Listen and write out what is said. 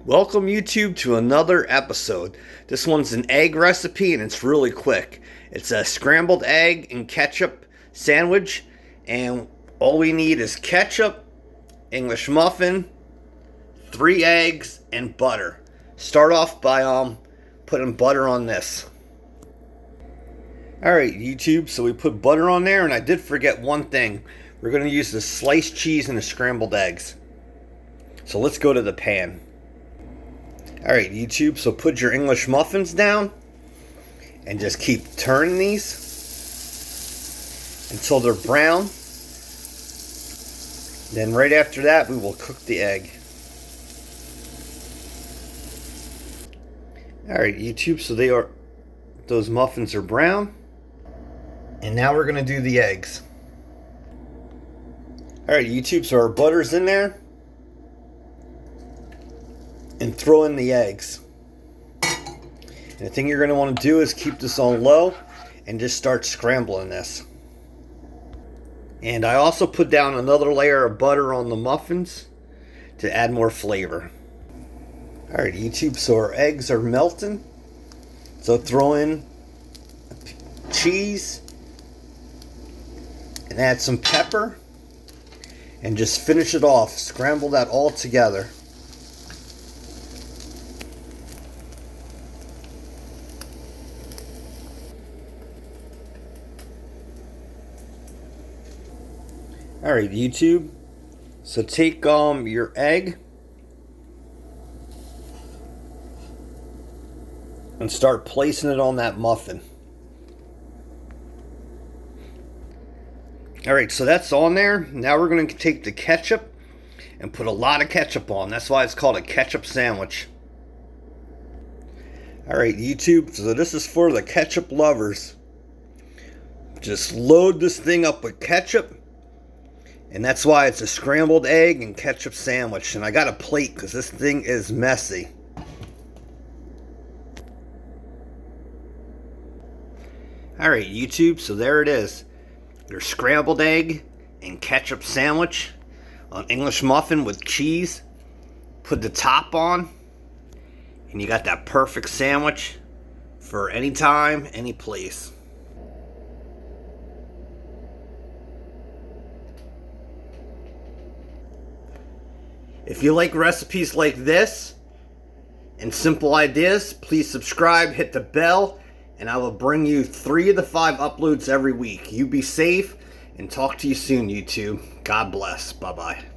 Welcome YouTube to another episode. This one's an egg recipe and it's really quick. It's a scrambled egg and ketchup sandwich, and all we need is ketchup, English muffin, 3 eggs, and butter. Start off by putting butter on this. Alright YouTube, so we put butter on there, and I did forget one thing. We're going to use the sliced cheese and the scrambled eggs. So let's go to the pan. Alright YouTube, so put your English muffins down and just keep turning these until they're brown. Then right after that we will cook the egg. Alright YouTube, so those muffins are brown. And now we're going to do the eggs. Alright YouTube, so our butter's in there. And throw in the eggs. And the thing you're going to want to do is keep this on low and just start scrambling this. And I also put down another layer of butter on the muffins to add more flavor. Alright YouTube, so our eggs are melting. So throw in cheese and add some pepper and just finish it off. Scramble that all together. Alright YouTube, so take your egg and start placing it on that muffin. Alright, so that's on there. Now we're going to take the ketchup and put a lot of ketchup on. That's why it's called a ketchup sandwich. Alright YouTube, so this is for the ketchup lovers. Just load this thing up with ketchup. And that's why it's a scrambled egg and ketchup sandwich. And I got a plate because this thing is messy. Alright YouTube, so there it is. Your scrambled egg and ketchup sandwich on English muffin with cheese. Put the top on. And you got that perfect sandwich for any time, any place. If you like recipes like this and simple ideas, please subscribe, hit the bell, and I will bring you 3 to 5 uploads every week. You be safe, and talk to you soon, YouTube. God bless. Bye-bye.